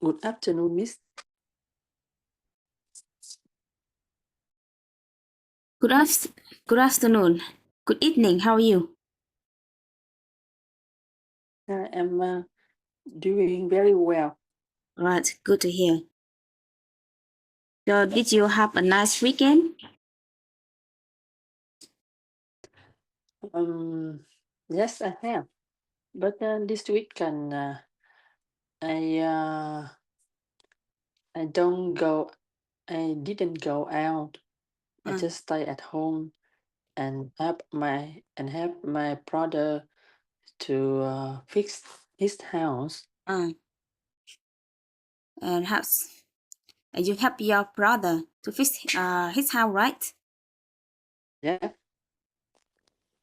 Good afternoon, Miss. Good afternoon. Good evening. How are you? I am doing very well. Right. Good to hear. So, did you have a nice weekend? Yes, I have. But this weekend, I don't go. I didn't go out. I just stay at home and help my brother to fix his house. And you help your brother to fix his house, right? Yeah.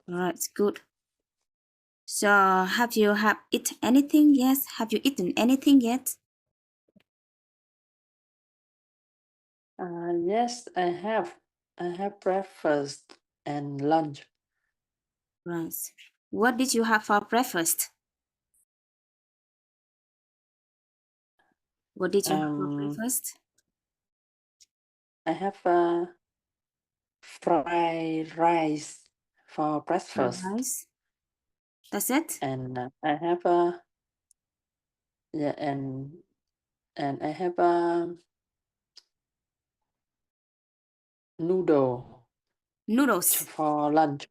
Right. Good. So, have you eaten anything? Yes. Have you eaten anything yet? Yes, I have. I have breakfast and lunch. Right. What did you have for breakfast? What did you have for breakfast? I have fried rice for Fried breakfast, rice. That's it. and I have yeah, and I have noodle Noodles. for lunch.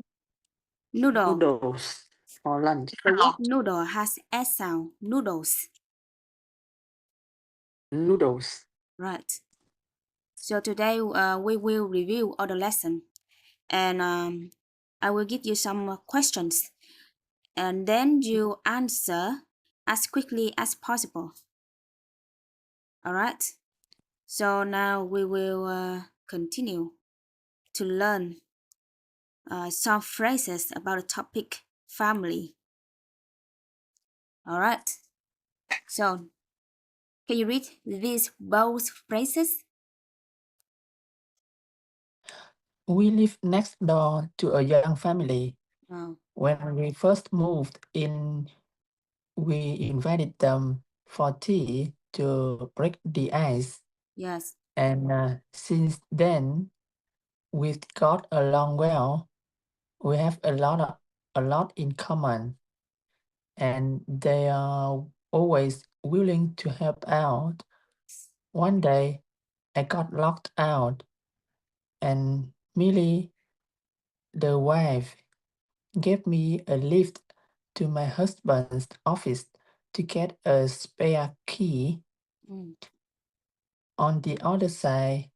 Noodle. Noodles for lunch. The word noodle has S sound. Noodles. Noodles. Right. So today we will review all the lesson, and I will give you some questions, and then you answer as quickly as possible. All right. So now we will continue to learn some phrases about the topic family. All right. So can you read these both phrases? We live next door to a young family. Oh, When we first moved in, we invited them for tea to break the ice. yes. And since then, we've got along well. We have a lot in common, and they are always willing to help out. One day, I got locked out, and Millie, the wife, gave me a lift to my husband's office to get a spare key. Mm. On the other side,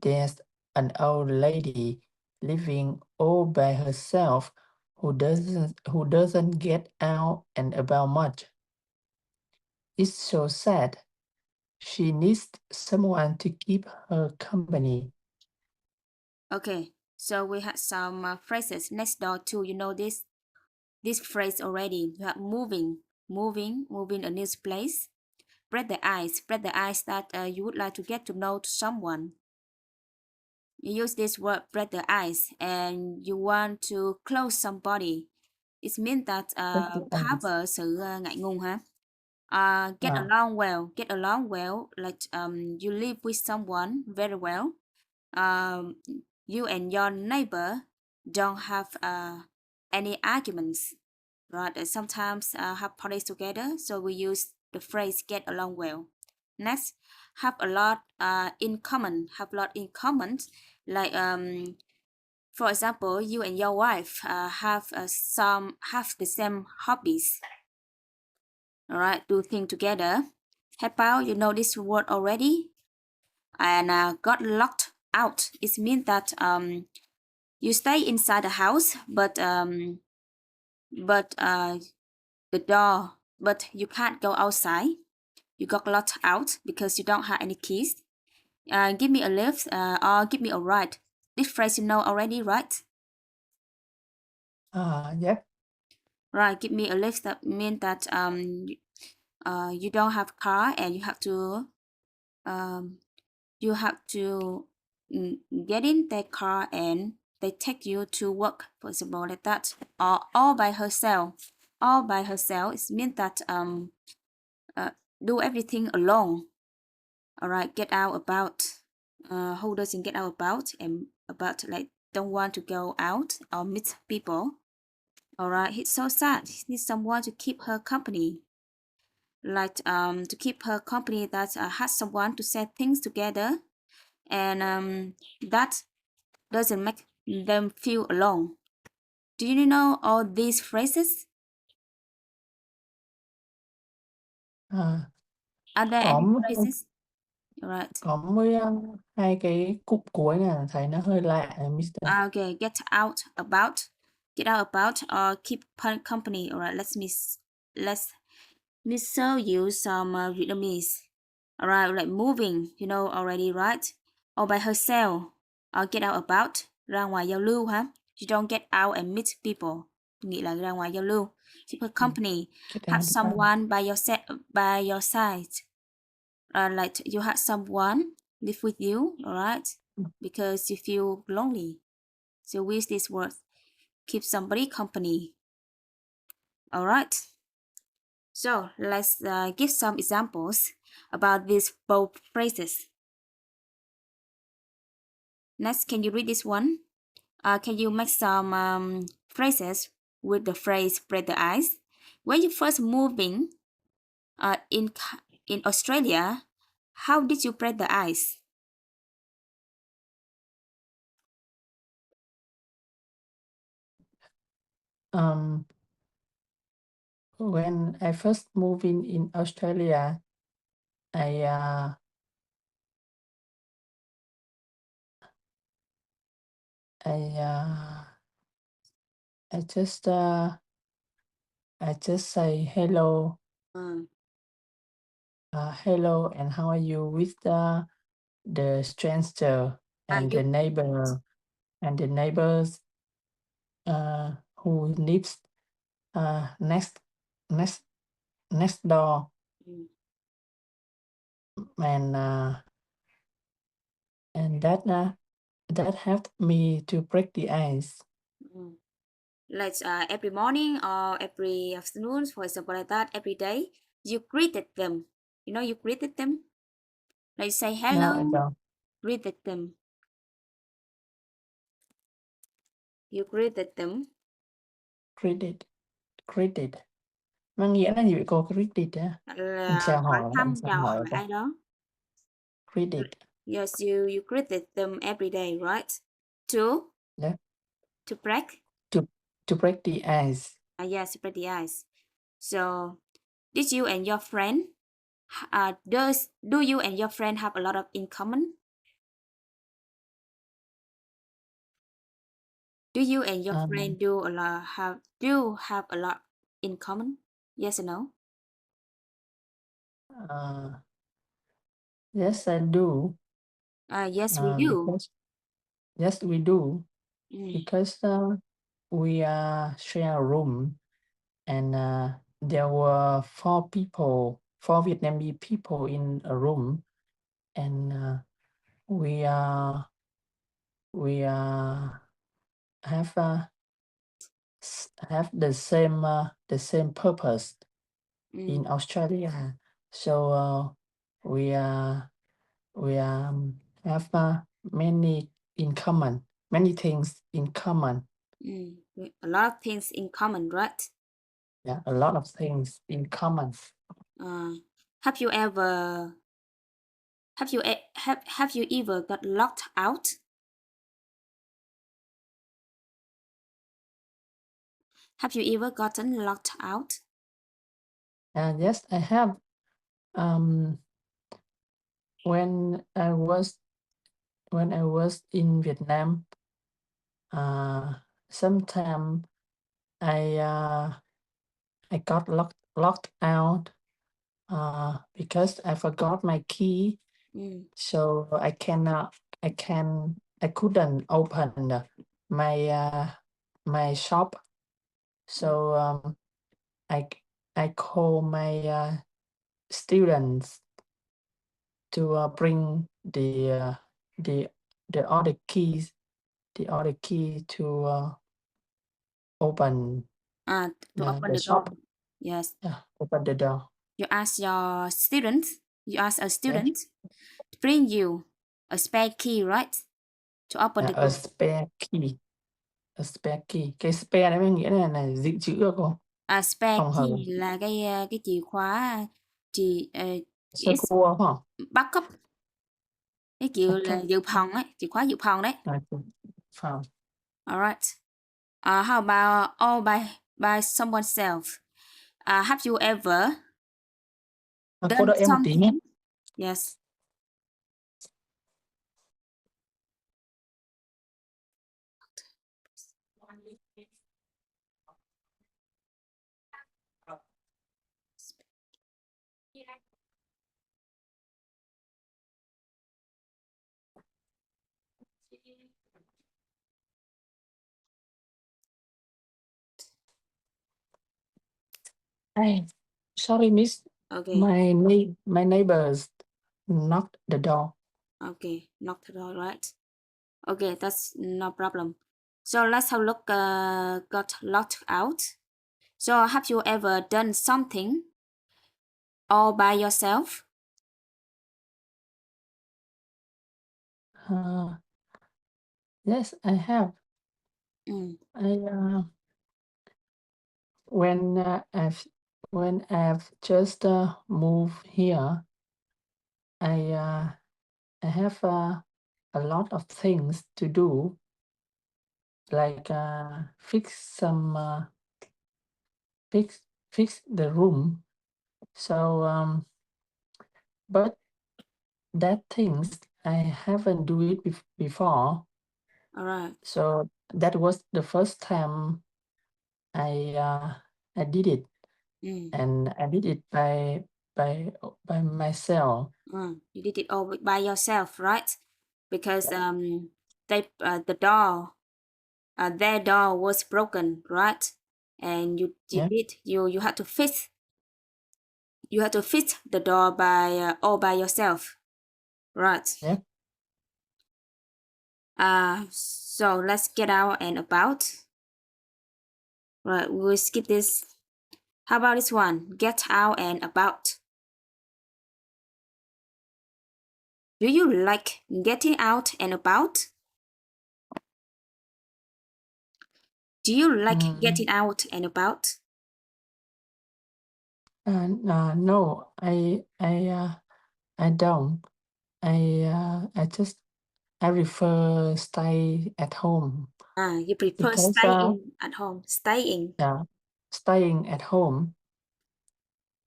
there's an old lady living all by herself who doesn't get out and about much. It's so sad. She needs someone to keep her company. Okay. So we had some phrases next door to, you know, this phrase already. You have moving a new place. Spread the ice that you would like to get to know someone. You use this word spread the ice and you want to close somebody. It means that That's the end. cover sự ngại ngùng hả? Ah, Get along well, like you live with someone very well. Um, you and your neighbor don't have any arguments, right? Sometimes have parties together, so we use the phrase get along well. Next, have a lot in common. Have a lot in common, like for example, you and your wife have the same hobbies. All right, do things together. Help out, you know this word already. And got locked out. It means that you stay inside the house, but the door, but you can't go outside. You got locked out because you don't have any keys. Give me a lift or give me a ride. This phrase you know already, right? yep. Right, give me a lift. That means that you don't have car and um, you have to get in their car and they take you to work, for example, like that, or all by herself. All by herself, it means that do everything alone. All right, get out about. Who doesn't get out about and about like don't want to go out or meet people. All right, he's so sad. He needs someone to keep her company. Like to keep her company that has someone to set things together, and that doesn't make them feel alone. Do you know all these phrases? À, Are there có any m- phrases? All right. có mới hai cái cụm cuối này là thấy nó hơi lạ Mr. Okay, get out about, or keep company. All right, let's me show you some Vietnamese. All right, like moving, you know already, right? Or by herself, or get out about, ra ngoài giao lưu hả? You don't get out and meet people. Nghĩa là ra ngoài giao lưu. Keep her company. Cái Have này someone by your side. Like you have someone live with you, all right? Because you feel lonely. So with this word, keep somebody company. All right. So let's give some examples about these both phrases. Next, can you read this one? Can you make some phrases with the phrase "spread the ice"? When you first moving in Australia, how did you spread the ice? When I first moved in Australia, I I just say hello, Mm. hello, and how are you with the stranger and You the neighbor and the neighbors who lives next door, Mm. and that helped me to break the ice. Mm. Like every morning or every afternoon, for example, like that, every day, you greeted them. You know, you greeted them. Like say No, I hello, don't. greeted them. You greeted them. Greeted. Mang nghĩa là gì vậy cô? Greeted á? Là Chào hỏi hỏi, bạn thăm, chào chào hỏi hỏi ta. ai đó. Greeted. Yes, you greeted them every day, right? To Yeah. to break. To break the ice. Yes, to break the ice. So, did you and your friend? Do you and your friend have a lot of in common? Do you and your friend do have a lot in common? Yes or no? Yes, I do. Yes, we do. Because yes, we do. Mm. Because we share a room, and there were four Vietnamese people in a room, and we have the same purpose in Australia. So we have many things in common. A lot of things in common, right? Yeah, a lot of things in common. Have you ever have you ever got locked out? Have you ever gotten locked out? Yes, I have. When I was in Vietnam, sometime I got locked out because I forgot my key, so I couldn't open my shop. So I call my students to bring the other keys, to open To open the the door. shop. Yes. Yeah, open the door. You ask your student, you ask a student to bring you a spare key, right? To open the A door. spare key. A spare key. Cái spare đấy mình nghĩa là dự trữ đó cô. Spare Tổng hợp. key là cái chìa khóa Sơ it's cua phải không? backup. Cái kiểu là Backup. dự phòng ấy, chìa khóa dự phòng đấy. Phòng. Alright. How about all by someone else? Have you ever Cô done đợi em một tí nhé. something? Yes. Hey, sorry, miss. Okay. My neighbors knocked the door. Okay. Knock the door, right? Okay, that's no problem. So let's have a look. Got locked out. So have you ever done something all by yourself? Yes, I have. Mm. When I've just moved here, I have a lot of things to do, like fix the room. So but that things I haven't do it before. All right. So that was the first time I did it, and I did it by myself. You did it all by yourself, right? Because the door, their door was broken, right? And you Yeah. you had to fix the door by all by yourself, right? Yeah. So let's get out and about. Right, we'll skip this. How about this one? Get out and about. Do you like getting out and about? Do you like getting out and about? No, I don't. I prefer stay at home. You prefer Because staying at home. Staying. yeah, staying at home,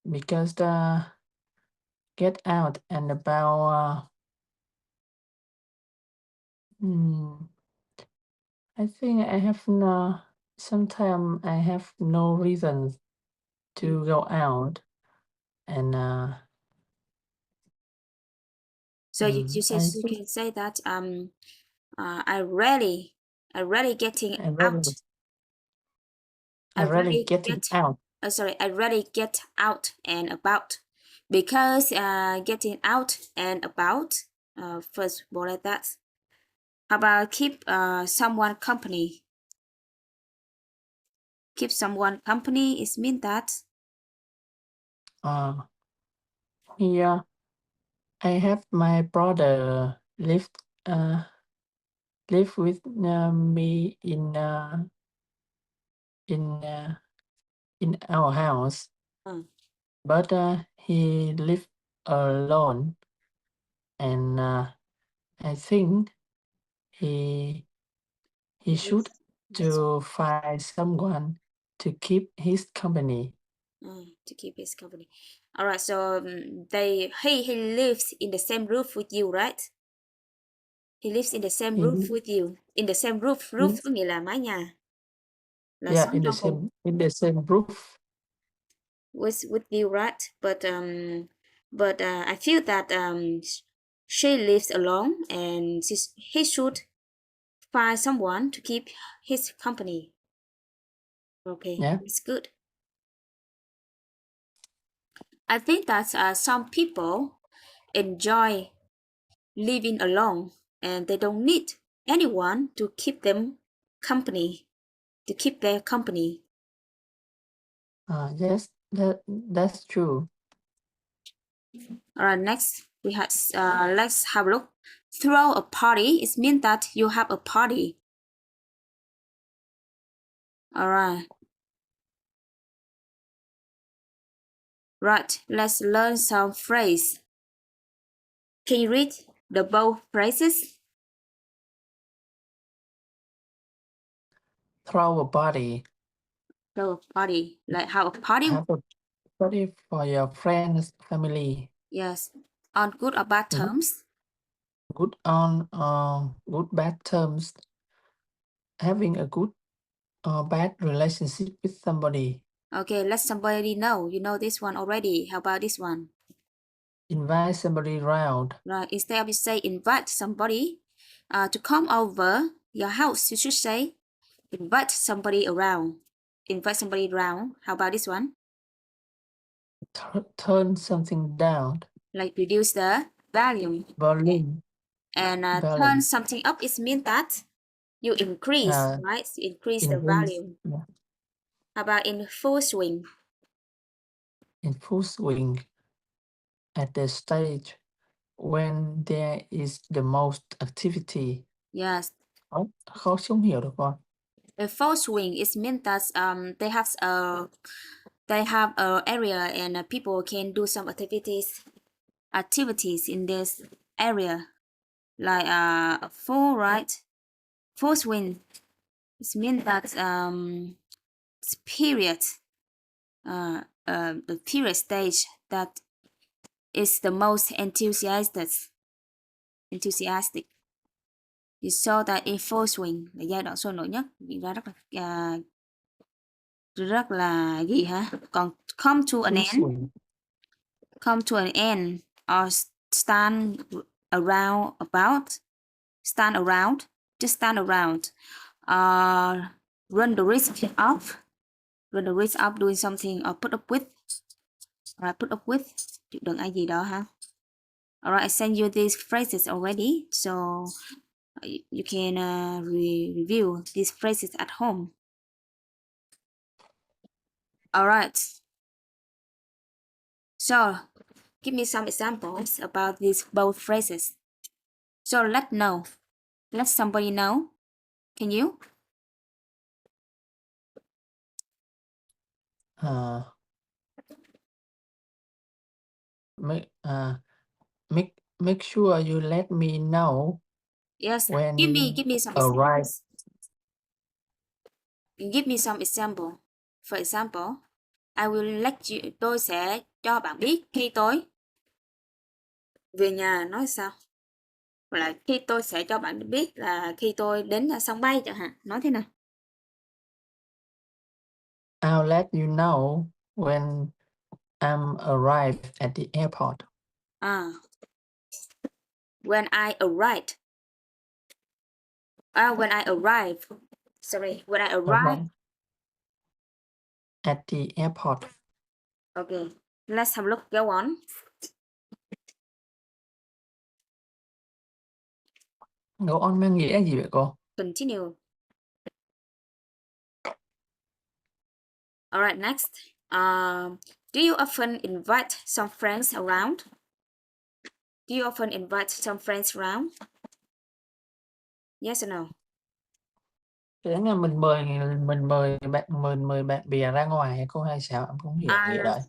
because get out and about. I think I have no. Sometimes I have no reason to go out, and So you can say that I rarely getting out. I rarely getting out. I rarely get out and about, because getting out and about. First of all, like that. How about keep someone company? Keep someone company is mean that. Here I have my brother live with me in our house, but he live alone, and I think he should to find someone to keep his company. To keep his company. All right. So he lives in the same roof with you, right? He lives in the same He, roof with you. In the same roof. Roof có nghĩa là mái nhà. Là yeah, sống in trong cùng. the same roof. With you, right? But I feel that she lives alone, and he should find someone to keep his company. Okay, Yeah. it's good. I think that some people enjoy living alone, and they don't need anyone to keep them company, to keep their company. Yes, that's true. Alright, next we have let's have a look. Throw a party, it means that you have a party. Alright. Right, let's learn some phrase. Can you read the both phrases? Throw a party. Throw a party, like how a party. Have a party for your friends, family. Yes, on good or bad Good, terms. good on good bad terms. Having a good or bad relationship with somebody. Okay, let somebody know. You know this one already. How about this one? Invite somebody round. Right, instead of you say invite somebody to come over your house, you should say invite somebody around. Invite somebody around. How about this one? Turn something down. Like reduce the volume. Volume. And turn Volume. something up, it means that you increase, right? You increase the volume. Yeah. How about in full swing? In full swing. At the stage when there is the most activity. Yes. Khó không hiểu được con. A full swing, it means that they have a area and people can do some activities in this area, like full, right? Full swing, it means that it's period, the period stage that is the most enthusiastic. You saw that in full swing là giai đoạn sôi nổi nhất, diễn ra rất là gì hả? Còn come to an end, come to an end or stand around, just stand around, run the risk of doing something or put up with, chịu đựng ai gì đó ha. Alright, I sent you these phrases already, so you can review these phrases at home. Alright. So, give me some examples about these both phrases. So, let somebody know. Can you? Make sure you let me know. Yes. When give me some examples. Give me some example. For example, I will let you. Tôi sẽ cho bạn biết khi tôi về nhà. Nói sao? Hoặc là khi tôi sẽ cho bạn biết là khi tôi đến sân bay chẳng hạn. Nói thế nào? I'll let you know when I'm arrived at the airport. When I arrive. When I arrive. Sorry, when I arrive at the airport. Okay, let's have a look. Go on. Go on mang nghĩa gì vậy cô? Continue. All right, next. Do you often invite some friends around? Do you often invite some friends around? Yes or no? Thế là mình mời bạn bè ra ngoài cô hay sao? Em không hiểu nghĩa đấy.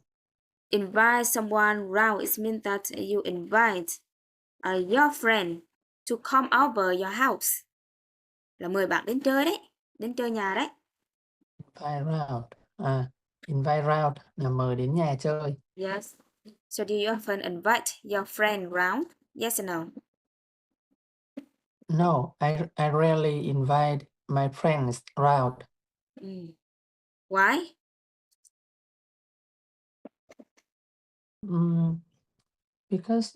Invite someone around, it means that you invite your friend to come over your house. Là mời bạn đến chơi đấy, đến chơi nhà đấy. Invite round là mời đến nhà chơi. Yes. So do you often invite your friend around? Yes or no? No, I rarely invite my friends around. Why? Because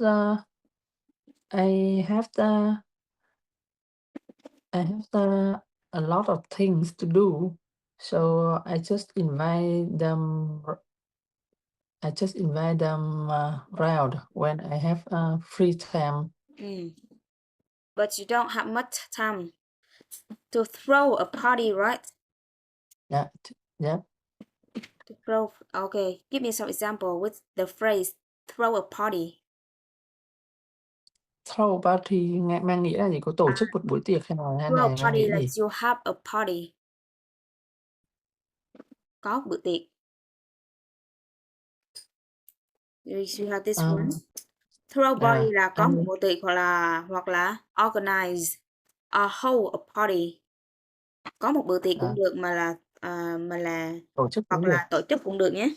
I have a lot of things to do, so I just invite them around when I have free time. But you don't have much time to throw a party, right? Yeah. To throw. Okay, give me some example with the phrase throw a party. Throw party mang nghĩa là gì? Có tổ chức một buổi tiệc hay Throw a là mang party nghĩa là gì? you have a party. Có bữa tiệc. You have this one. Throw a party là có một bữa tiệc hoặc là organize a hold a party. Có một bữa tiệc cũng được mà là tổ chức hoặc cũng được. là tổ chức cũng được nhé.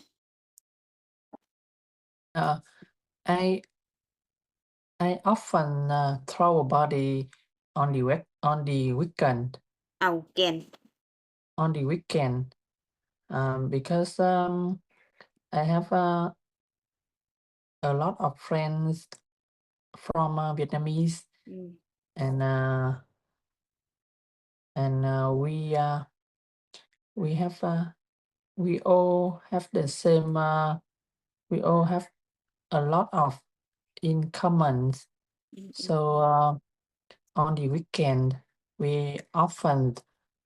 I often throw a party on the weekend. On the weekend, because I have a lot of friends from Vietnamese, and we all have the same. We all have a lot of in common. So on the weekend, we often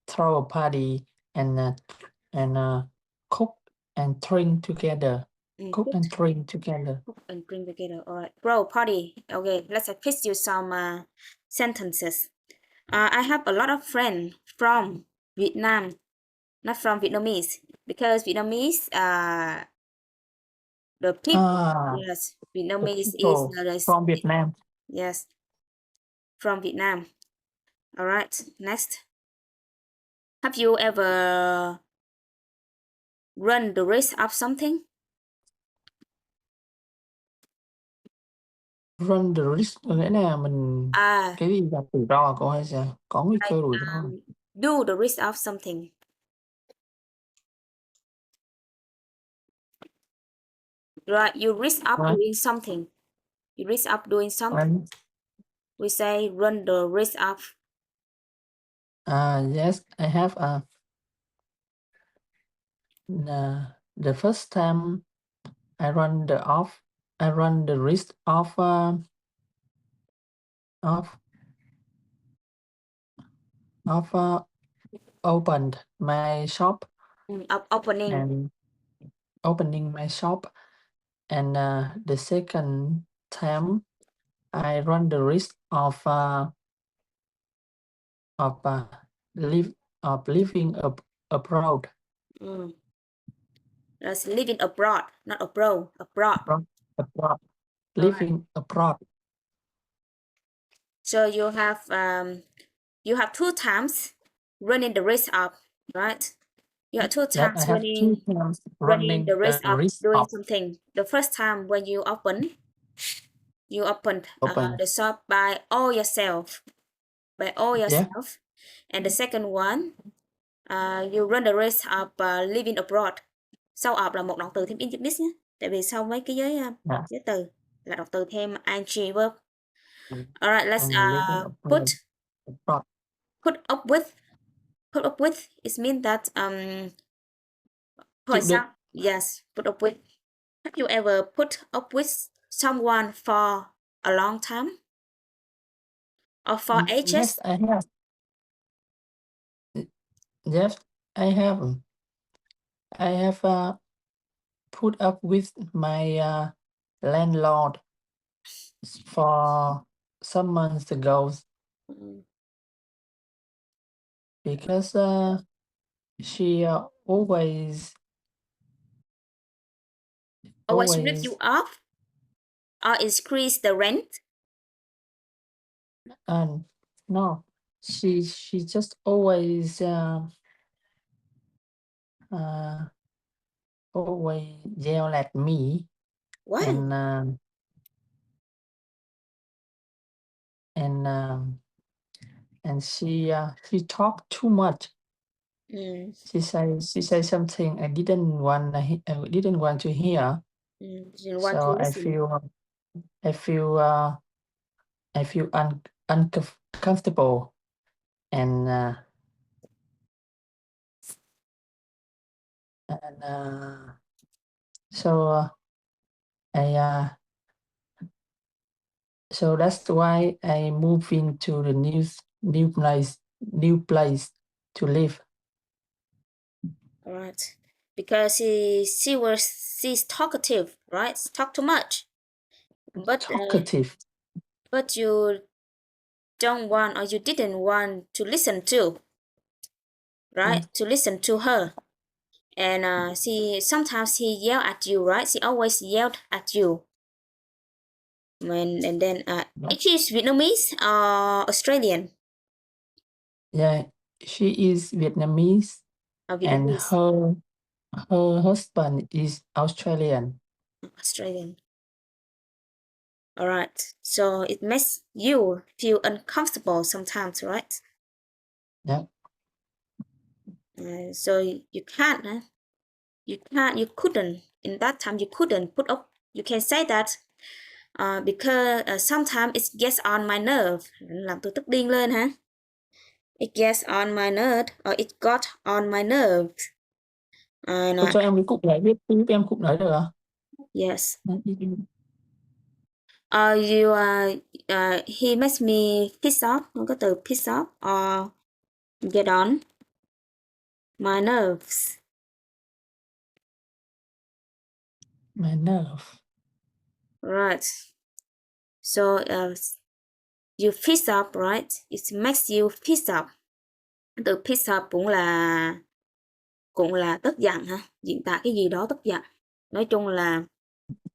throw a party and cook and drink together. Cook and drink together. Cook and drink together. All right. Throw a party. Okay, let's quiz you some sentences. I have a lot of friends from Vietnam, not from Vietnamese, because Vietnamese the people. Yes, Vietnamese is from Vietnam. Yes, from Vietnam. All right. Next. Have you ever run the risk of something? Run the risk có nghĩa là mình cái gì gặp rủi ro có hay sao? Có nguy cơ rủi ro. Do the risk of something. Right, you risk up doing something. You risk up doing something. We say run the risk of. Yes, I have the first time I run the risk of opened my shop. Opening my shop, and the second time I run the risk of living abroad. That's living abroad, not abroad. Abroad. Living abroad. So you have 2 times running the risk of, right? You have 2 times running the risk of doing something. The first time when you opened the shop by all yourself. Yeah. And the second one, you run the risk of living abroad. Sau of là một động từ thêm in this nhé. Tại vì sau mấy cái giới từ là động từ thêm ing verb. Alright, let's put up with. Put up with, it means that for example, yes, put up with. Have you ever put up with someone for a long time? Or for ages? Yes, I have. Yes, I have. I have put up with my landlord for some months ago, because she always rip you off or increase the rent. No, she just always yell at me. What? And she talked too much. She said something I didn't want to hear. So I feel uncomfortable, and so that's why I moved into the new place to live. All right, because she's talkative, right? Talk too much. but talkative. but you don't want or you didn't want to listen to, right? To listen to her. And sometimes he yelled at you, right? She always yelled at you. And then she is Vietnamese or Australian? Yeah, she is Vietnamese, Or and Vietnamese? her husband is Australian. Australian. All right. So it makes you feel uncomfortable sometimes, right? Yeah. So you can't, you couldn't, in that time you couldn't put up, you can say that because sometimes it gets on my nerve, làm tôi tức điên lên hả? It gets on my nerve or it got on my nerves. Cô cho em cái cụm này, viết giúp em cụm đấy được không? Yes. Đấy, He makes me piss off, không có từ piss off or get on my nerves. My nerve. Right. So you piss off, right? It makes you piss off. Từ piss off cũng là tức giận ha, diễn tả cái gì đó tức giận. Nói chung là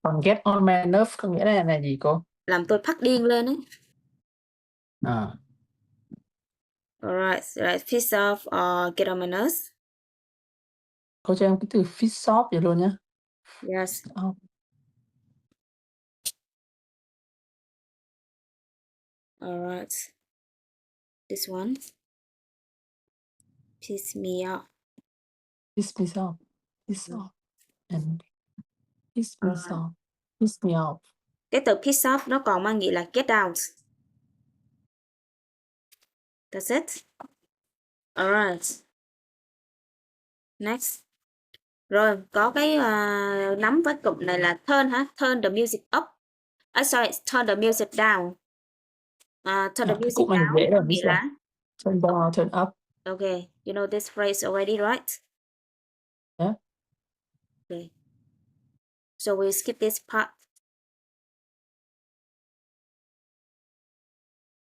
Còn get on my nerve có nghĩa là gì cô? làm tôi phát điên lên ấy. Alright, piss off or get on my nerves. Cô cho em cái từ piss off vậy luôn nhé. Yes. Alright. This one. Piss me off. Piss me off. Piss off. And piss me off. Piss me off. Cái từ piss off nó còn mang nghĩa là get out. That's it. Alright. Next. Rồi, có cái nắm với cụm này là turn hả? Turn the music up. Sorry, turn the music down. Turn the music Cụm này down dễ có rồi, nghĩa là turn down, turn up. Okay, you know this phrase already, right? Yeah. Okay. So we skip this part.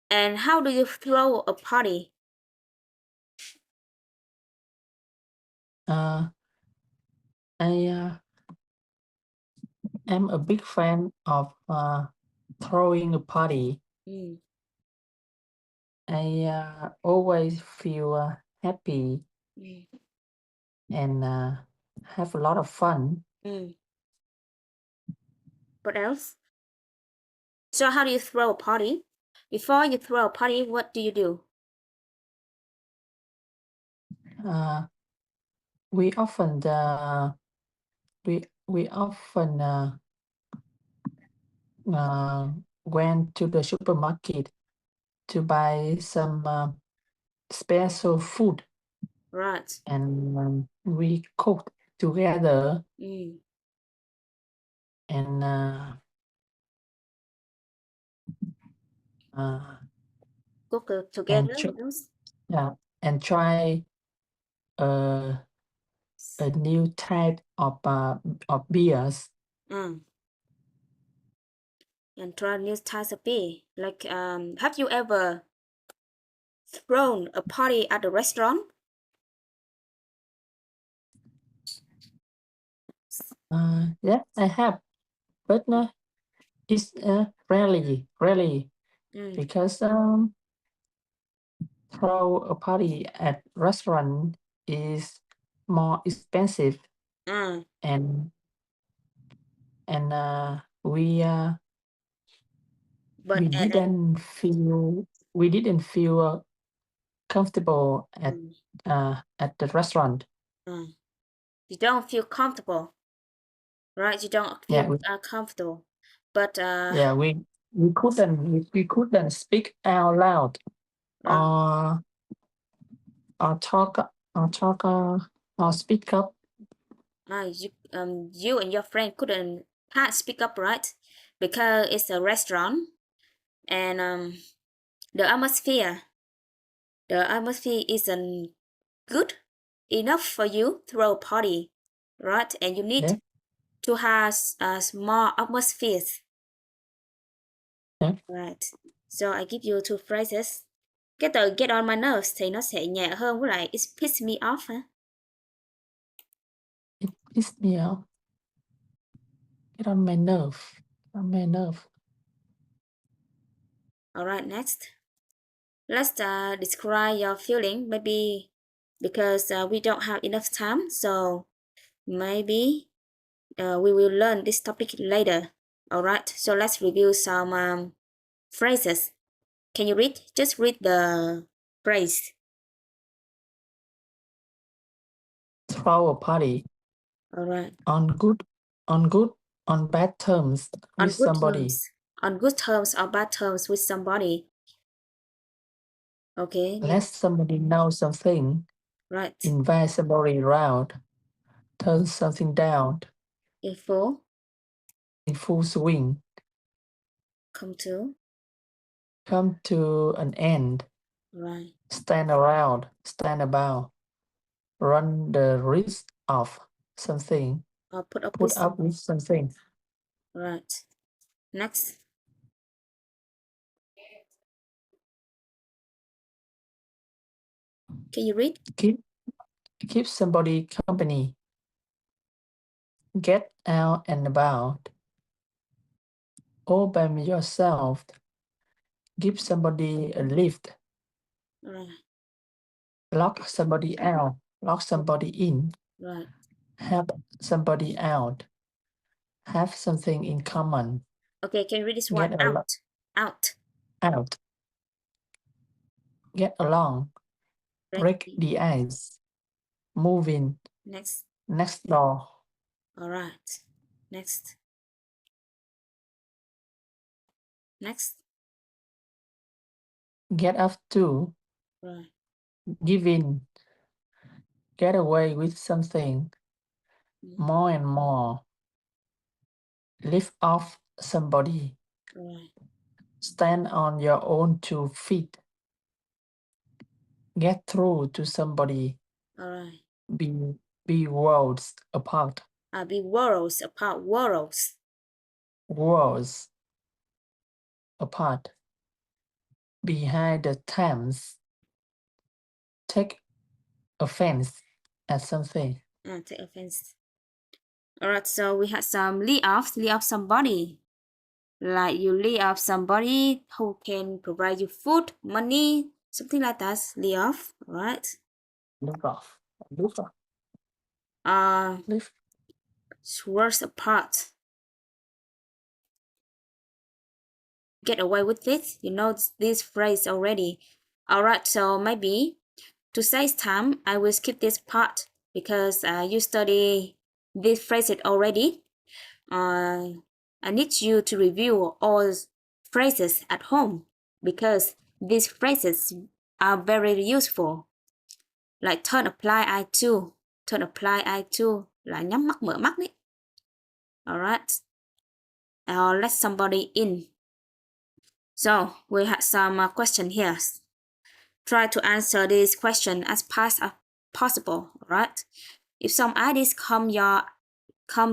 And how do you throw a party? I am a big fan of throwing a party. I always feel happy and have a lot of fun. What else? So how do you throw a party? Before you throw a party, what do you do? We often went to the supermarket to buy some special food. Right. And we cooked together. And Cook together. and try a new type of beers. And try new types of beer. Like, have you ever thrown a party at a restaurant? Yeah, I have, but it's rarely, because throw a party at restaurant is more expensive. And we didn't feel comfortable at the restaurant. You don't feel comfortable, right? You don't feel comfortable, but we couldn't speak out loud or talk or speak up. You and your friend can't speak up, right? Because it's a restaurant, and the atmosphere isn't good enough for you to throw a party, right? And you need to have a small atmosphere Yeah. Right. So I give you two phrases. Cái từ get on my nerves thì nó sẽ nhẹ hơn, với lại it pisses me off hả? It pissed me off. Get on my nerve. On my nerve. Alright, next. Let's describe your feeling, maybe because we don't have enough time, so maybe we will learn this topic later. Alright, so let's review some phrases. Can you read? Just read the phrase. Throw a party. Alright. On bad terms with somebody. On good terms or bad terms with somebody. Okay. Let somebody know something. Right. Invite somebody around. Turn something down. In full. In full swing. Come to an end. Right. Stand around. Stand about. Run the risk of something. Or put up with something. Right. Next. Can you read? Keep somebody company. Get out and about. All by yourself. Give somebody a lift. Right. Lock somebody out. Lock somebody in. Right. Help somebody out. Have something in common. Okay, can you read this one? Out. Get along. Break the ice. Move in. Next door. Alright. Next. Get up to. Right. Give in. Get away with something. More and more. Lift off somebody. Right. Stand on your own 2 feet. Get through to somebody. Alright. Be worlds apart. Be worlds apart. Worlds apart. Behind the Thames. Take offense at something. Take offense. Alright, so we had some lay off somebody. Like you lay off somebody who can provide you food, money, something like that. Lay off, alright? Live off. Live. Worlds apart. Get away with it. You know this phrase already. Alright, so maybe to save time, I will skip this part because you study this phrase already. I need you to review all phrases at home because these phrases are very useful. Like turn apply I to. Turn apply I to là nhắm mắt mở mắt đấy. Alright. Let somebody in. So we have some question here. Try to answer this question as fast as possible, right? If some ideas come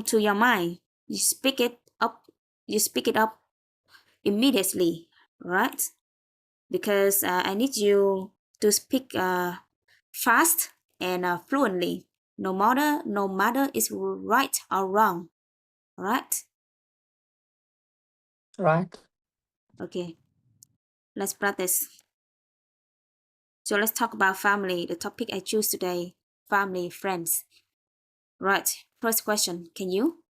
to your mind, you speak it up immediately, right? Because I need you to speak fast and fluently, no matter is right or wrong, right? Right. Okay, let's practice. So let's talk about family, the topic I choose today, family, friends. Right, first question, can you?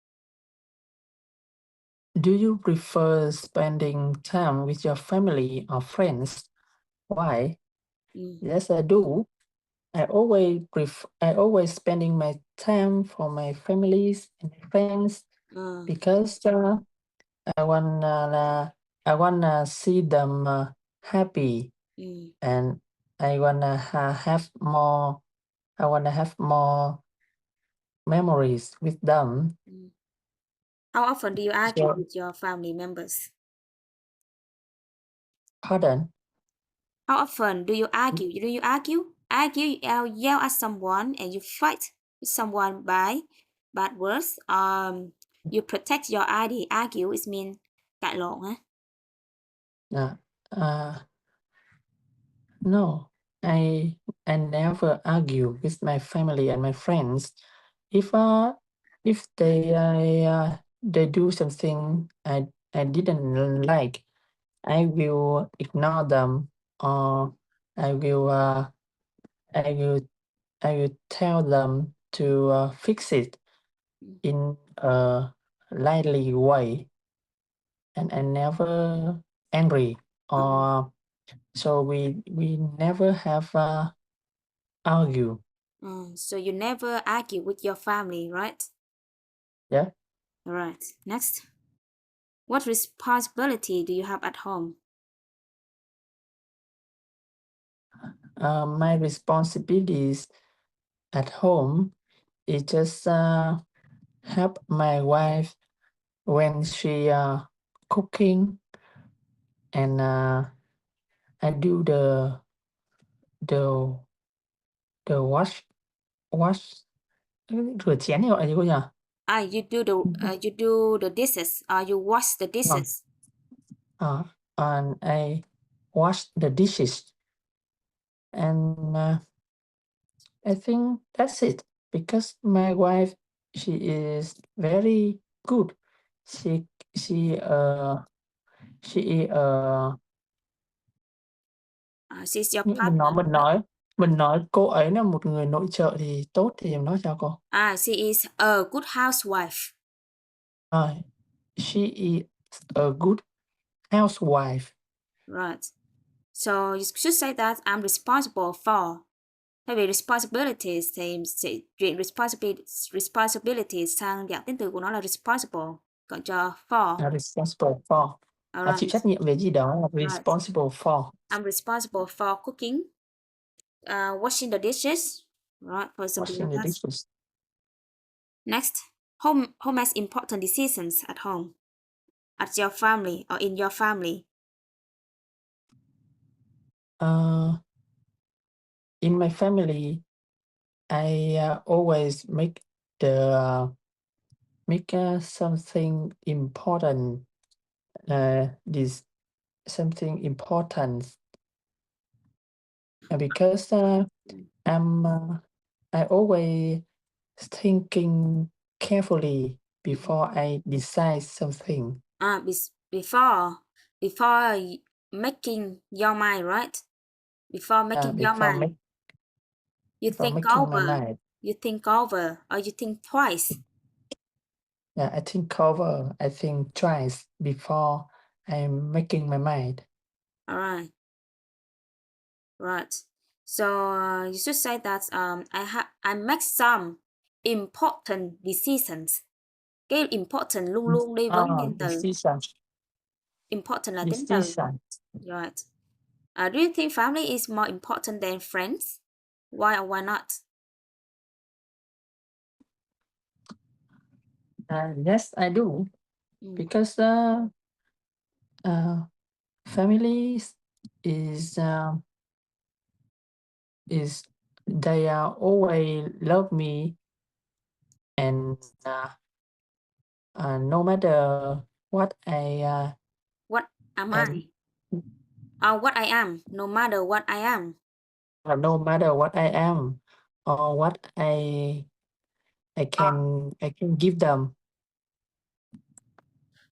Do you prefer spending time with your family or friends? Why? Yes, I do. I always spending my time for my families and my friends because I wanna see them happy, and I wanna have more. I wanna have more memories with them. How often do you argue with your family members? Pardon? How often do you argue? Do you argue? You yell at someone and you fight with someone by bad words. You protect your ID. Argue is mean cãi lộn hả? Uh, no, I never argue with my family and my friends. If they do something I didn't like, I will ignore them, or I will I will I will tell them to fix it in a lightly way, and I never angry, or so we never have argue. So you never argue with your family, right? Yeah. All right. Next. What responsibility do you have at home? My responsibilities at home is just help my wife when she cooking, and I do the wash rửa chén thì gọi là gì cô nhỉ? You do the dishes. You wash the Vâng. dishes. And I wash the dishes, and I think that's it, because my wife, she is very good. She she uh she She's your mình partner. mình nói cô ấy là một người nội trợ thì tốt, thì em nói sao cô? She is a good housewife. She is a good housewife. Right. So you should say that I'm responsible for. Thay vì responsibilities thì chuyện responsibilities sang dạng tính từ của nó là responsible, còn cho for. Responsible for. Alright. Chịu trách nhiệm về gì đó là responsible for. I'm responsible for cooking, washing the dishes, right? For something Washing like the that. dishes. Next, who makes important decisions at home, at your family or in your family? In my family, I always make something important. This something important, because I always thinking carefully before I decide something. Before making your mind, right? Before making your mind, you before think making my over. mind. You think over, or you think twice. Yeah, I think twice before I'm making my mind. All right. Right. So you should say that I make some important decisions. Cái important luôn luôn đi với nhân từ. Decision. Important là tính từ. Decision. Right. Do you think family is more important than friends? Why or why not? Yes, I do. Because families is they always love me, and no matter what What am I? What I am, no matter what I am. no matter what I am, or what I can give them,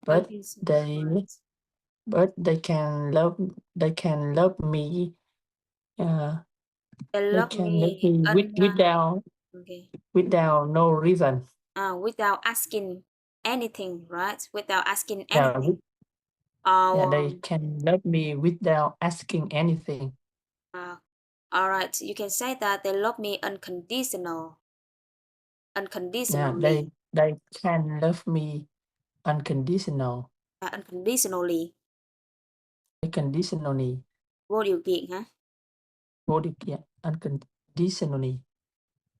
but they can love me. They They love can love me me without no reason. Without asking anything, right? Without asking Yeah, anything. they can love me without asking anything. All right, you can say that they love me unconditionally. Yeah, they can love me unconditional. Unconditionally. Unconditionally. Vô điều kiện hả? Vô điều kiện. Unconditionally.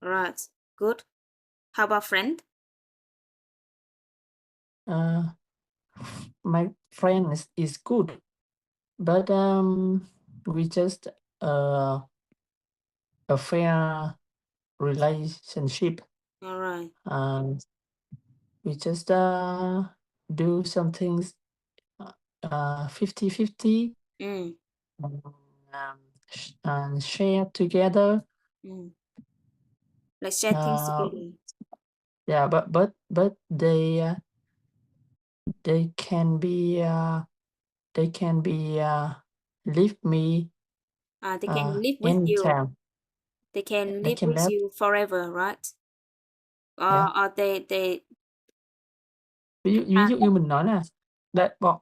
Right, good. How about friend? My friend is good, but we just a fair relationship. All right. We just do some things 50-50 Mm, and share together. mm. Like share things Uh, together. yeah, but they can be leave me They can live with you. anytime. They can They live can with live. you forever, right? Yeah. Or they Ví dụ như mình nói là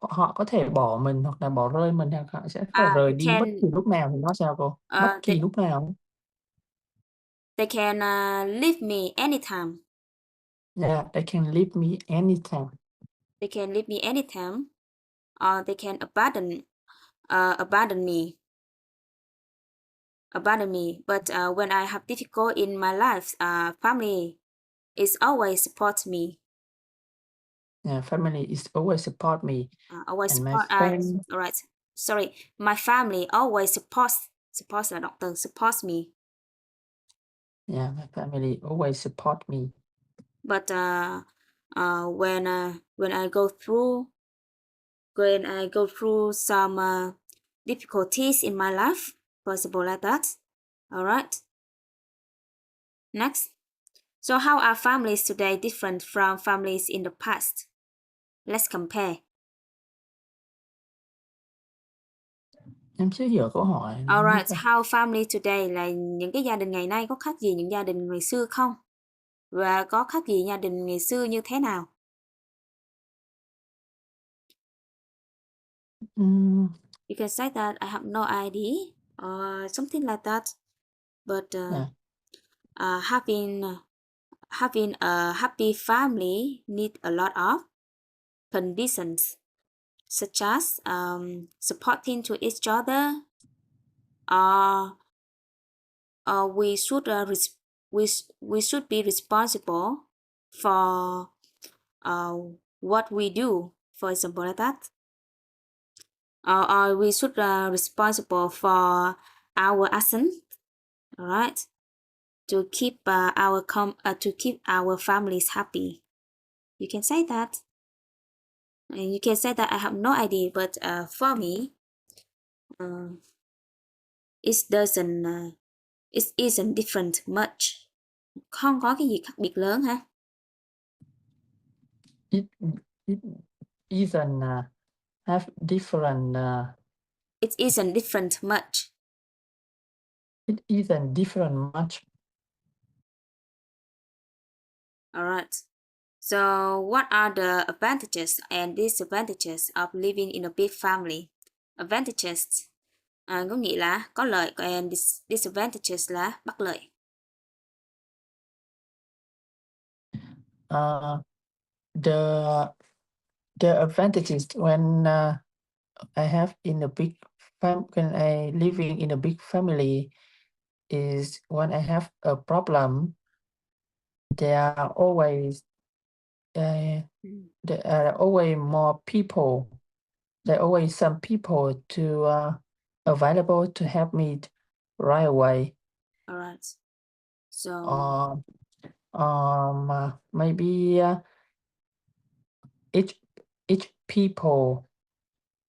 họ có thể bỏ mình hoặc là bỏ rơi mình hoặc họ sẽ phải rời they đi bất can kỳ lúc nào thì nó sao cô? Bất kỳ they lúc nào. they can leave me anytime. Yeah, they can leave me anytime. They can leave me anytime. Or they can abandon me. But when I have difficult in my life, family is always support me. Yeah, family is always support me Always and my support. friend. All right. Sorry, my family always supports the doctor supports me. Yeah, my family always support me. But when I go through some difficulties in my life, possible like that. All right. Next. So how are families today different from families in the past? Let's compare. Em chưa hiểu câu hỏi, không biết Alright, là how family today là những cái gia đình ngày nay có khác gì những gia đình ngày xưa không? Và có khác gì gia đình ngày xưa như thế nào? You can say that I have no idea or something like that. But yeah. having a happy family need a lot of conditions, such as supporting to each other, or we should we should be responsible for uh, what we do. For example, like that, or we should responsible for our actions. All right, to keep to keep our families happy. You can say that, and you can say that I have no idea, but for me, uh, it doesn't it isn't different much. Không có cái gì khác biệt lớn ha. It it even have different It isn't different much. it isn't different much. All right. So, what are the advantages and disadvantages of living in a big family? Advantages có nghĩa là có lợi, and disadvantages là bất lợi. The advantages when I have in a big when I living in a big family is when I have a problem, there are always there are always more people. There are always some people to available to help me right away. All right. So, Maybe each people,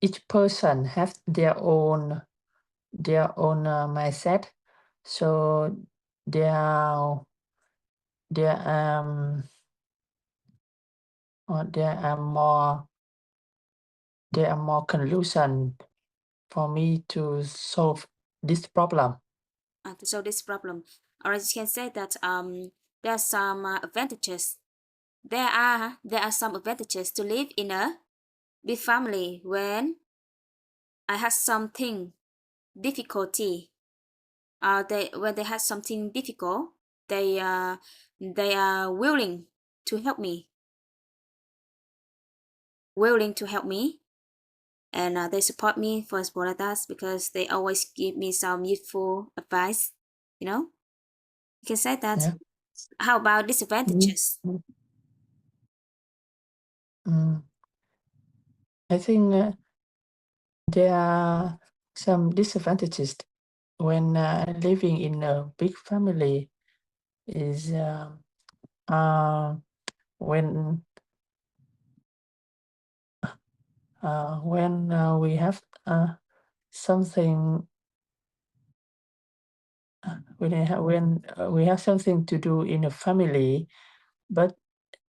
each person have their own mindset, so there there there are more conclusion for me to solve this problem. to solve this problem, all right, you can say that there are some advantages. There are some advantages to live in a big family when I had something difficulty. When they had something difficult, they are willing to help me. And they support me for Sporatas because they always give me some useful advice. You can say that. Yeah. How about disadvantages? I think there are some disadvantages when living in a big family is when when we have something when we have something to do in a family, but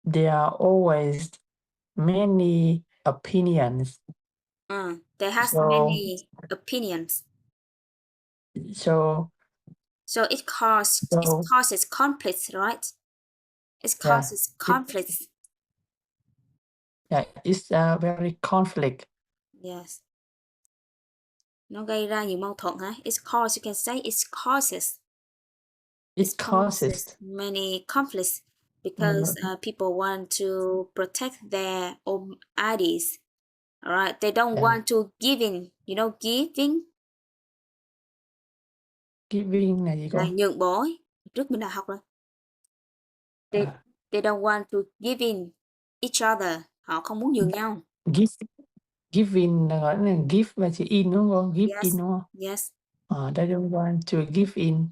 there are always many opinions. There has So many opinions. so So it so causes conflicts, right? It yeah, causes it conflicts. it's very conflict. Yes. Nó gây ra nhiều mâu thuẫn hả? It causes, you can say it causes. It causes many conflicts because people want to protect their own ideas. All right, they don't yeah, want to giving, giving giving là gì là cô? nhượng bộ ấy. Trước mình đã học rồi. They, À, they don't want to give in each other. Họ không muốn nhường nhau. giving là gọi là give và chữ in đúng không? Give Yes, in đúng không? yes, They don't want to give in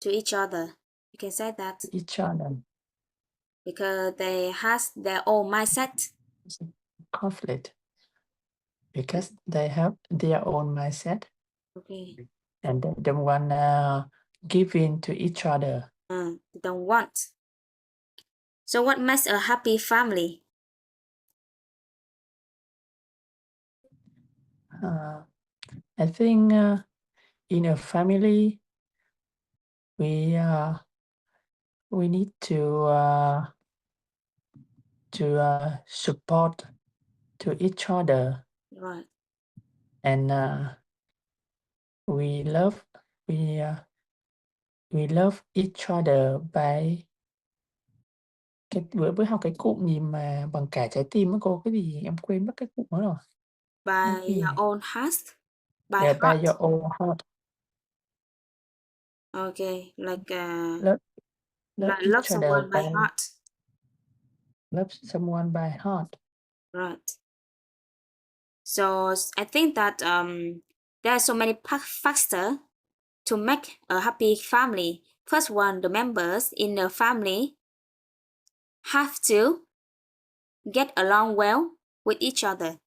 to each other. You can say that to each other. because they has their own mindset. It's a conflict because they have their own mindset Okay. and they don't want give in to each other. They don't want. So what makes a happy family? I think in a family we need to support to each other Right. and we love each other by cái bữa học cái cụm gì mà bằng cả trái tim á cô, cái gì em quên mất cái cụm đó rồi. By Cái gì? your own heart. By Yeah, by heart. your own heart. Okay, like Love love each other someone by heart. love someone by heart. Right. So I think that there are so many factors to make a happy family. First one, the members in the family have to get along well with each other.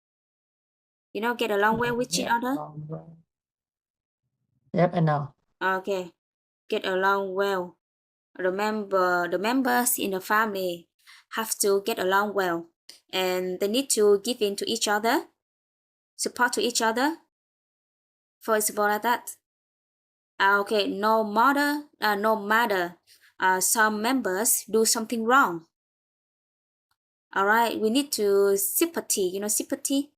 Get along well with each other. Yep, I know. Okay, get along well. Remember, the members in the family have to get along well, and they need to give in to each other, support to each other. For example, like that. Okay, no matter some members do something wrong. All right, we need to sympathy. Sympathy.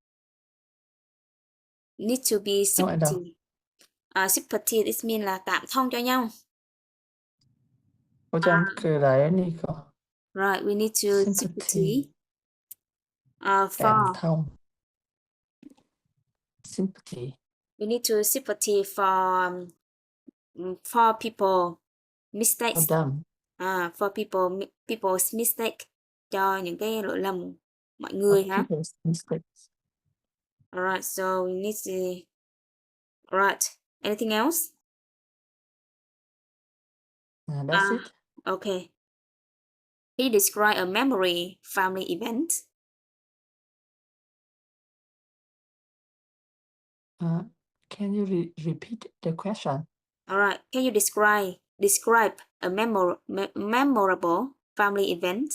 Need to be No, I don't. sympathy. Sympathy it means là cảm thông cho nhau. Cô cho em cười lại đi cô. Right, we need to sympathy. Cảm thông. Sympathy. We need to sympathy for people mistakes. For people's mistake, cho những cái lỗi lầm mọi người hả? People's mistakes. Alright, so we need to. Alright, anything else? That's it. Okay. Can you describe a memory family event? Can you repeat the question? Alright, can you describe a memorable family event?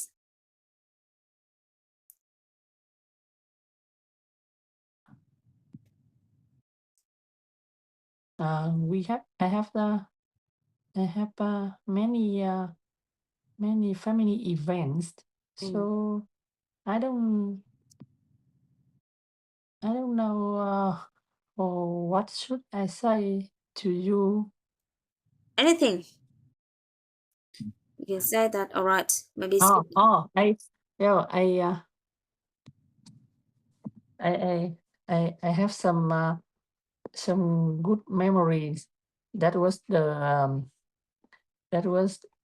I have many family events, so I don't know what should I say to you. Anything. You can say that. Alright, maybe. I have some good memories. That was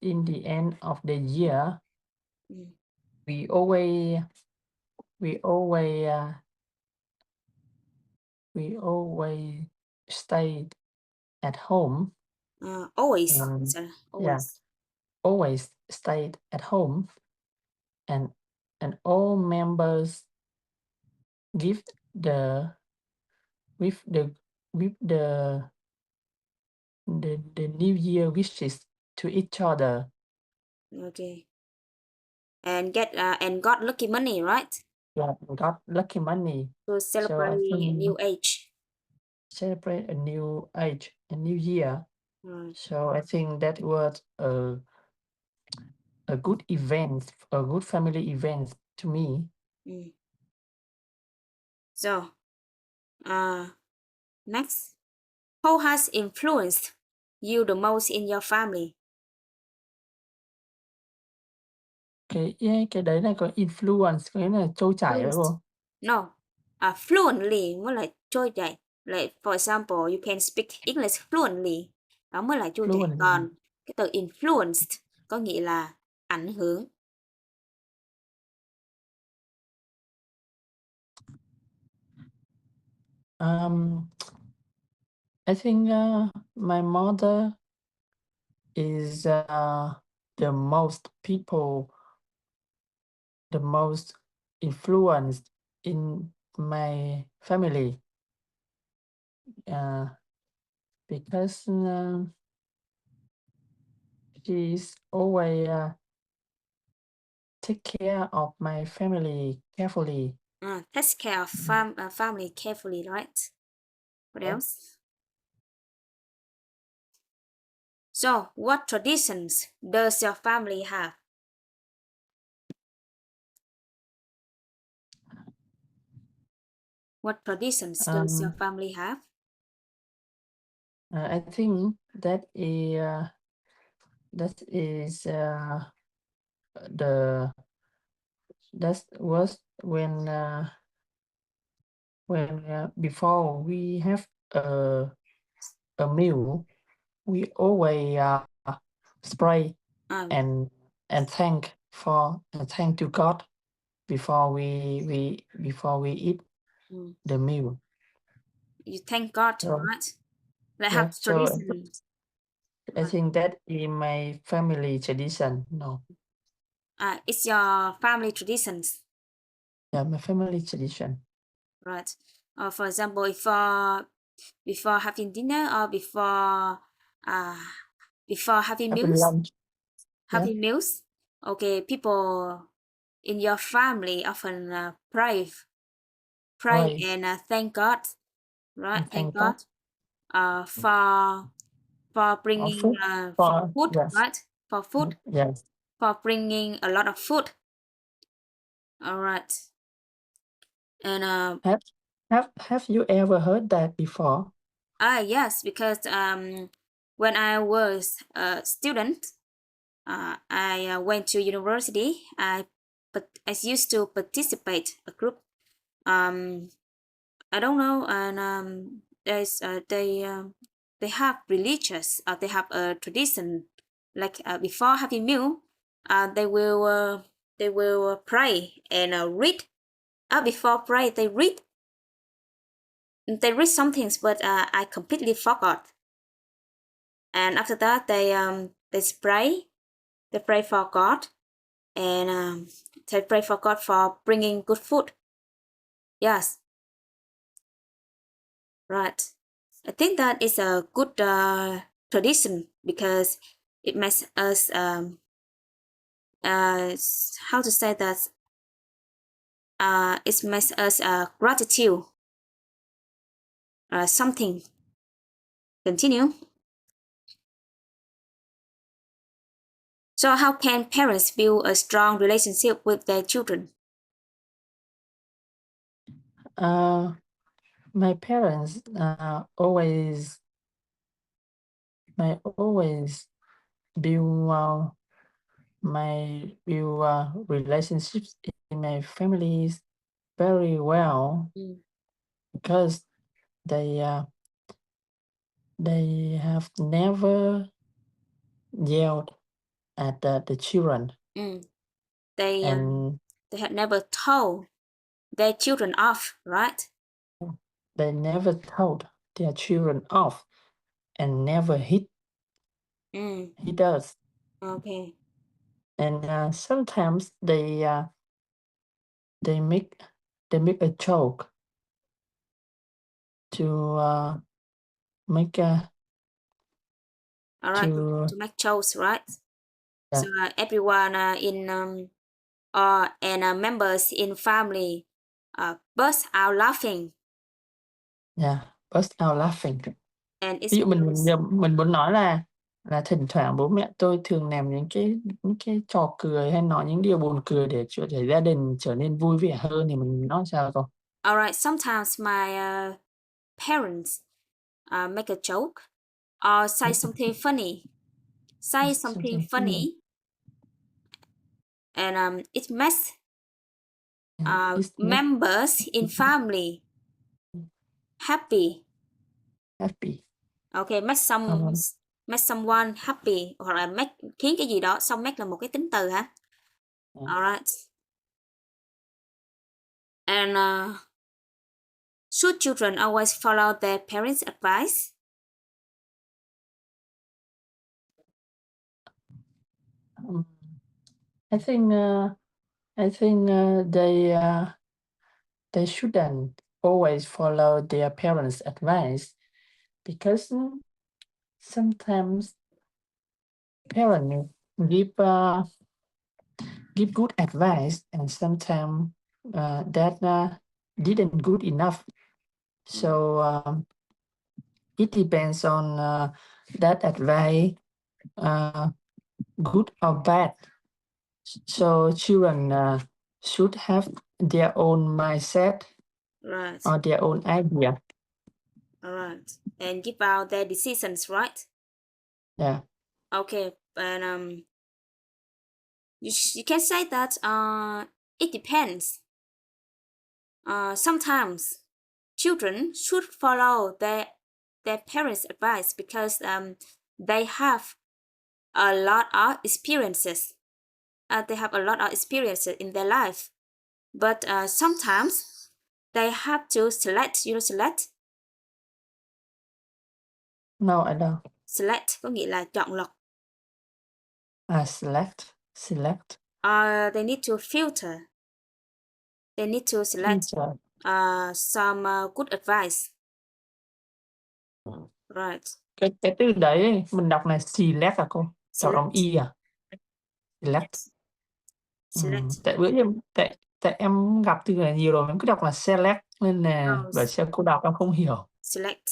in the end of the year. We always stayed at home. Always. Always stayed at home, and all members give the with the with the New Year wishes to each other. Okay. And got lucky money, right? Yeah, got lucky money. To So I celebrate a think new age. celebrate a new age, a new year. Right. So I think that was a good event, a good family event to me. Mm. So, next, who has influenced you the most in your family? Cái đấy là có influence, có nghĩa là trôi chảy phải Influenced. không? No. Fluently mới là trôi chảy. Like, for example, you can speak English fluently. Đó mới là trôi chảy. Fluent. Còn cái từ influenced có nghĩa là ảnh hưởng. I think my mother is the most influenced in my family because she's always take care of my family carefully. Take care of family carefully, right? What Yeah. else? So, what traditions does your family have? What traditions does your family have? I think that is the that was when before we have a meal, we always pray Um, and thank to God before we eat mm, the meal. you thank God, So right? They yeah, have so tradition. I Right. think that is my family tradition. No, It's your family traditions, yeah, my family tradition. right? For example, before having dinner or uh, before having Having meals, lunch, yeah, having meals. Okay, people in your family often pray pray and thank God, right? and Thank thank God God for bringing food for for food, yes, right? For food, yes. for bringing a lot of food. All right. And Have you ever heard that before? yes, because when I was a student, I went to university. I used to participate a group. I don't know, and they have religious. They have a tradition. Like before having meal, they will pray and read. Before pray, they read some things, but I completely forgot. And after that, they pray. They pray for God, and they pray for God for bringing good food. Yes, right. I think that is a good tradition because it makes us how to say that it makes us gratitude something. Continue. So how can parents build a strong relationship with their children? My parents always build relationships in my families very well Mm, because they have never yelled at the children mm. They and they had never told their children off, right? they never told their children off and never Mm, hit us. okay. And sometimes they make they make a joke to make a All right, to to make jokes, right? yeah, So everyone in and members in family burst out laughing, yeah, burst out laughing. and it Ví dụ mình means giờ mình muốn nói là thỉnh thoảng bố mẹ tôi thường làm những cái trò cười hay nói những điều buồn cười để gia đình trở nên vui vẻ hơn, thì mình nói sao cô? all right. Sometimes my parents make a joke or say something funny. Say something funny, and it makes It make members in family happy. happy. Okay, make someone happy hoặc là make khiến cái gì đó, xong make là một cái tính từ hả? Alright. And should children always follow their parents' advice? I think they shouldn't always follow their parents' advice, because sometimes parents give good advice, and sometimes that didn't good enough. So it depends on that advice, good or bad. So children should have their own mindset Right. or their own idea. Alright. And give out their decisions, right? Yeah. Okay. And you can say that it depends. Sometimes children should follow their parents' advice because they have a lot of experiences. They have a lot of experiences in their life. But sometimes they have to select. You know select? No, I don't. Select có nghĩa là chọn lọc. Select. They need to filter. They need to select some good advice. Right. Cái từ đấy mình đọc là select à cô? Đọc bằng y à? Select. Tại bữa tại em gặp từ này nhiều rồi, em cứ đọc là select nên là bởi sao cô đọc em không hiểu. Select.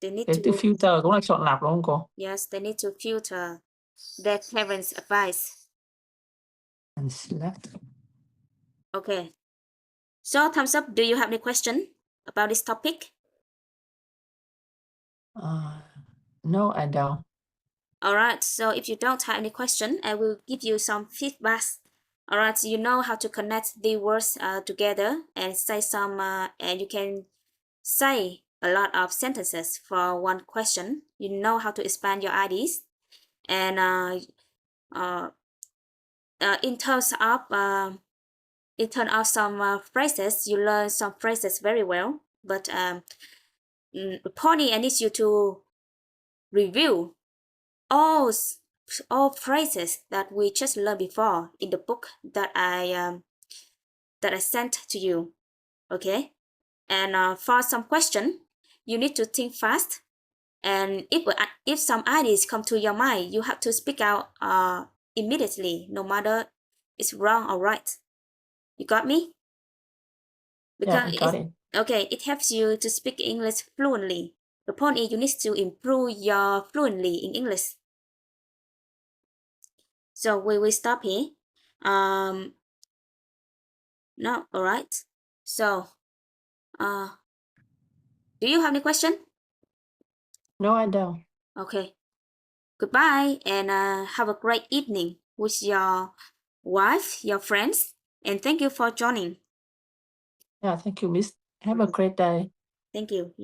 They need Cái từ filter cũng là chọn lọc đúng không cô? Yes, they need to filter their parents' advice. And select. Okay. So thumbs up. Do you have any question about this topic? No, I don't. Alright, so if you don't have any question, I will give you some feedback. Alright, so you know how to connect the words together and say some, and you can say a lot of sentences for one question. You know how to expand your ideas. And in terms of some phrases, you learn some phrases very well. But Pony, I need you to review all phrases that we just learned before in the book that I sent to you. Okay, and for some question, you need to think fast. And if some ideas come to your mind, you have to speak out immediately, no matter it's wrong or right. You got me? Because I got it. Okay, it helps you to speak English fluently. The point is you need to improve your fluently in English. So we will stop here. No, all right. So, do you have any question? No, I don't. Okay. Goodbye, and have a great evening with your wife, your friends, and thank you for joining. Yeah, thank you, Miss. Have a great day. Thank you.